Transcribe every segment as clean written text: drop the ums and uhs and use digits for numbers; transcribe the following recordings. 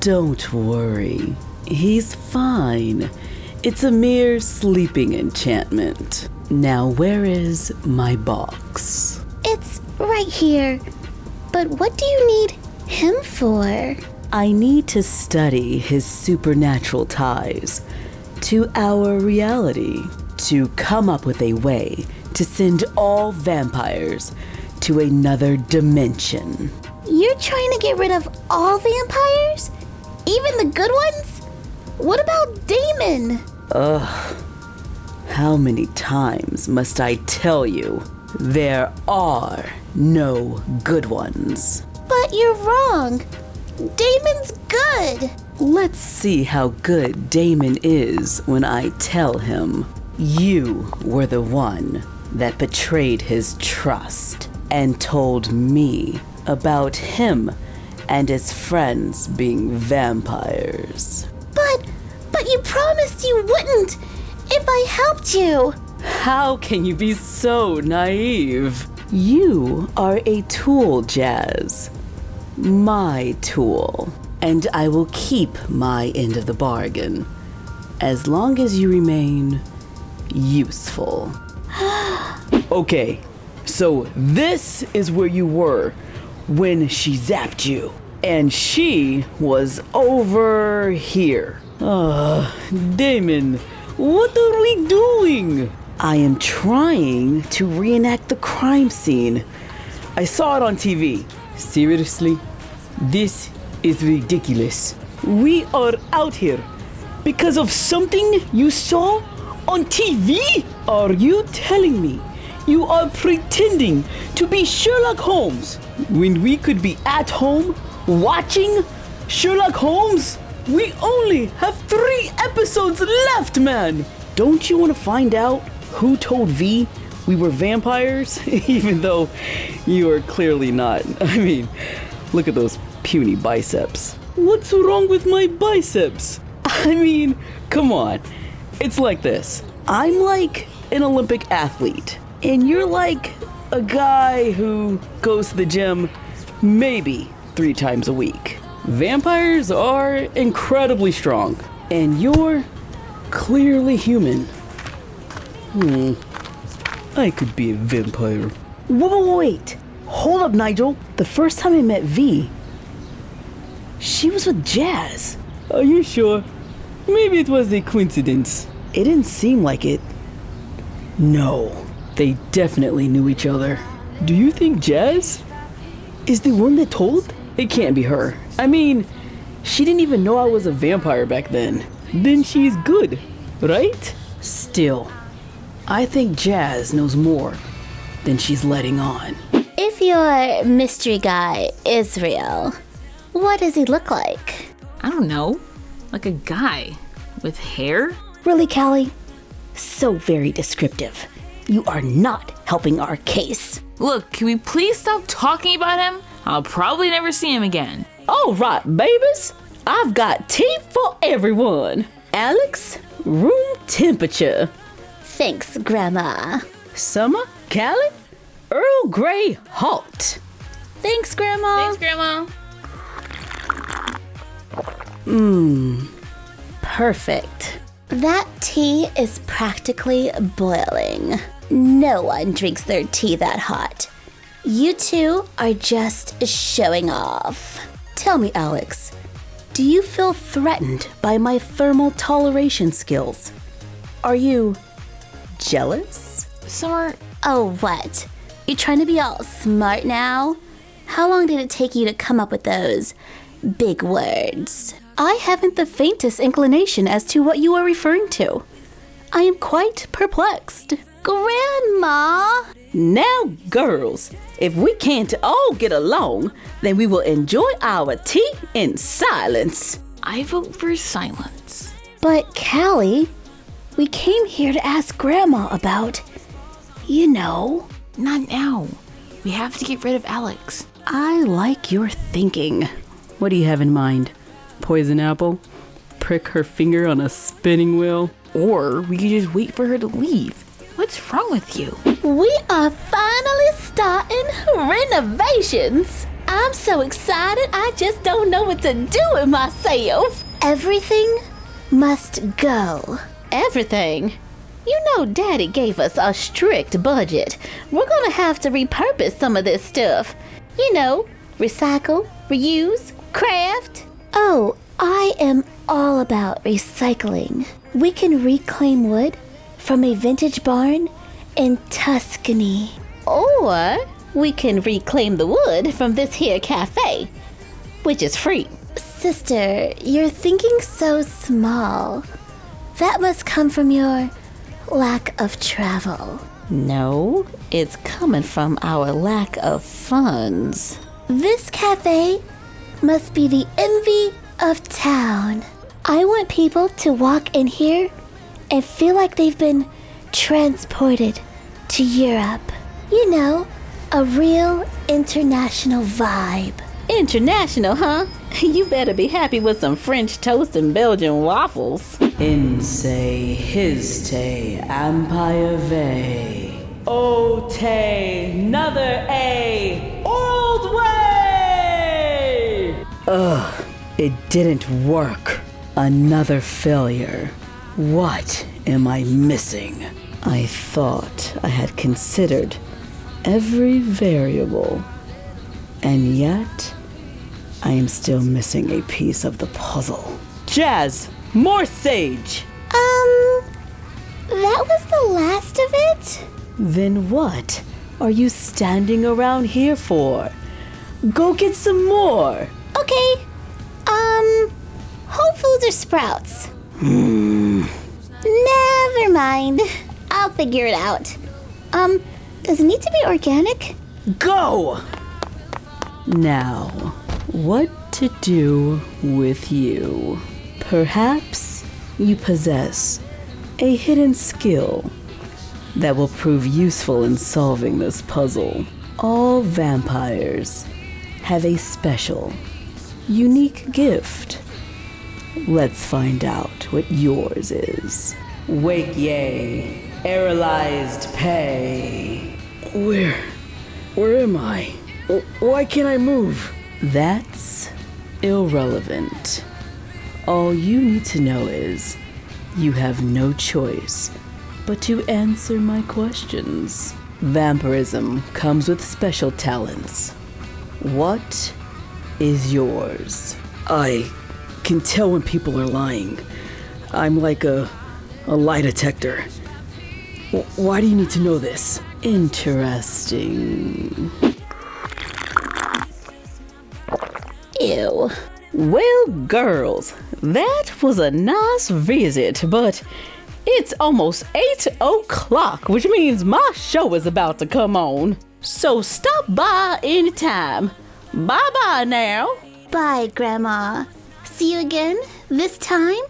Don't worry. He's fine. It's a mere sleeping enchantment. Now, where is my box? It's right here. But what do you need him for? I need to study his supernatural ties to our reality, to come up with a way to send all vampires to another dimension. You're trying to get rid of all vampires? Even the good ones? What about Damon? Ugh. How many times must I tell you? There are no good ones. But you're wrong. Damon's good. Let's see how good Damon is when I tell him. You were the one that betrayed his trust and told me about him and his friends being vampires. But you promised you wouldn't if I helped you. How can you be so naive? You are a tool, Jazz. My tool. And I will keep my end of the bargain, as long as you remain useful. Okay, so this is where you were when she zapped you. And she was over here. Damon, what are we doing? I am trying to reenact the crime scene. I saw it on TV. Seriously? This is ridiculous. We are out here because of something you saw on TV? Are you telling me you are pretending to be Sherlock Holmes when we could be at home watching Sherlock Holmes? We only have 3 episodes left, man! Don't you want to find out who told V we were vampires? Even though you are clearly not. I mean, look at those puny biceps. What's wrong with my biceps? I mean, come on. It's like this. I'm like an Olympic athlete, and you're like a guy who goes to the gym maybe 3 times a week. Vampires are incredibly strong, and you're clearly human. I could be a vampire. Wait. Hold up, Nigel. The first time I met V, she was with Jazz. Are you sure? Maybe it was a coincidence. It didn't seem like it. No, they definitely knew each other. Do you think Jazz is the one that told? It can't be her. I mean, she didn't even know I was a vampire back then. Then she's good, right? Still, I think Jazz knows more than she's letting on. If your mystery guy is real, what does he look like? I don't know. Like a guy with hair? Really, Callie? So very descriptive. You are not helping our case. Look, can we please stop talking about him? I'll probably never see him again. All right, babies. I've got tea for everyone. Alex, room temperature. Thanks, Grandma. Sommer Cali, Earl Grey hot. Thanks, Grandma. Thanks, Grandma. Perfect. That tea is practically boiling. No one drinks their tea that hot. You two are just showing off. Tell me, Alex, do you feel threatened by my thermal toleration skills? Are you jealous? Summer, Oh, what? You trying to be all smart now? How long did it take you to come up with those big words? I haven't the faintest inclination as to what you are referring to. I am quite perplexed. Grandma! Now, girls, if we can't all get along, then we will enjoy our tea in silence. I vote for silence. But Callie, we came here to ask Grandma about, you know. Not now. We have to get rid of Alex. I like your thinking. What do you have in mind? Poison apple? Prick her finger on a spinning wheel? Or we could just wait for her to leave. What's wrong with you? We are finally starting renovations. I'm so excited, I just don't know what to do with myself. Everything must go. Everything? You know Daddy gave us a strict budget. We're gonna have to repurpose some of this stuff. You know, recycle, reuse, craft. Oh, I am all about recycling. We can reclaim wood from a vintage barn in Tuscany. Or we can reclaim the wood from this here cafe, which is free. Sister, you're thinking so small. That must come from your lack of travel. No, it's coming from our lack of funds. This cafe must be the envy of town. I want people to walk in here and feel like they've been transported to Europe. You know, a real international vibe. International, huh? You better be happy with some French toast and Belgian waffles. In say his tay, Empire Vay. O tay, another A, old way! Ugh, it didn't work. Another failure. What am I missing? I thought I had considered every variable, and yet I am still missing a piece of the puzzle. Jazz, more sage! That was the last of it? Then what are you standing around here for? Go get some more. Okay. Whole Foods or Sprouts? Never mind. I'll figure it out. Does it need to be organic? Go! Now, what to do with you? Perhaps you possess a hidden skill that will prove useful in solving this puzzle. All vampires have a special, unique gift. Let's find out what yours is. Wake yay, aerolized pay. Where am I? Why can't I move? That's irrelevant. All you need to know is you have no choice but to answer my questions. Vampirism comes with special talents. What is yours? I can tell when people are lying. I'm like a lie detector. Why do you need to know this? Interesting. Ew. Well, girls, that was a nice visit, but it's almost 8 o'clock, which means my show is about to come on. So stop by anytime. Bye-bye now. Bye, Grandma. See you again this time?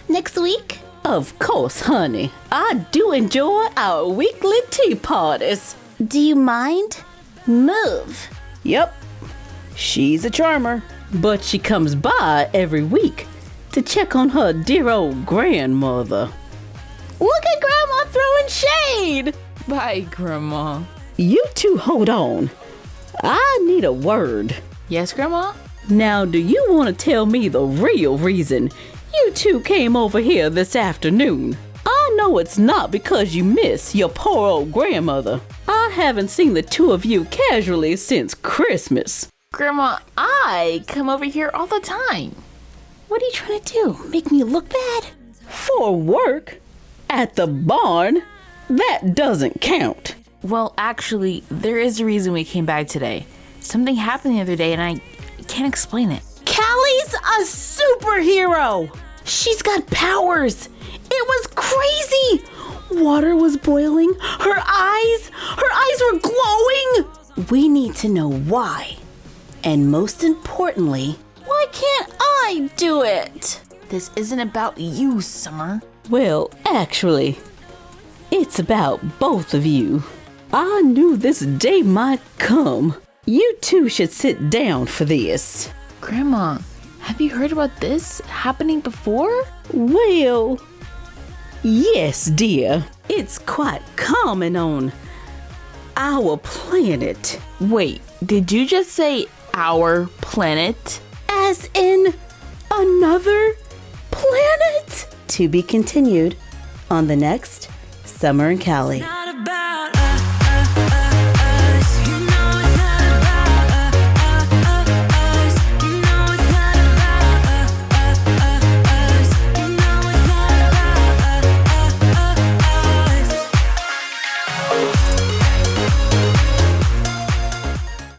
Next week? Of course, honey. I do enjoy our weekly tea parties. Do you mind? Move. Yep, she's a charmer, but she comes by every week to check on her dear old grandmother. Look at Grandma throwing shade! Bye, Grandma. You two hold on. I need a word. Yes, Grandma? Now, do you want to tell me the real reason you two came over here this afternoon? I know it's not because you miss your poor old grandmother. I haven't seen the two of you casually since Christmas. Grandma, I come over here all the time. What are you trying to do? Make me look bad? For work? At the barn? That doesn't count. Well, actually, there is a reason we came back today. Something happened the other day and I can't explain it. Callie,'s a superhero! She's got powers! It was crazy! Water was boiling, her eyes were glowing! We need to know why. And most importantly, why can't I do it? This isn't about you, Summer. Well, actually, it's about both of you. I knew this day might come. You two should sit down for this. Grandma, have you heard about this happening before? Well, yes, dear. It's quite common on our planet. Wait, did you just say our planet? As in another planet? To be continued on the next Sommer Cali.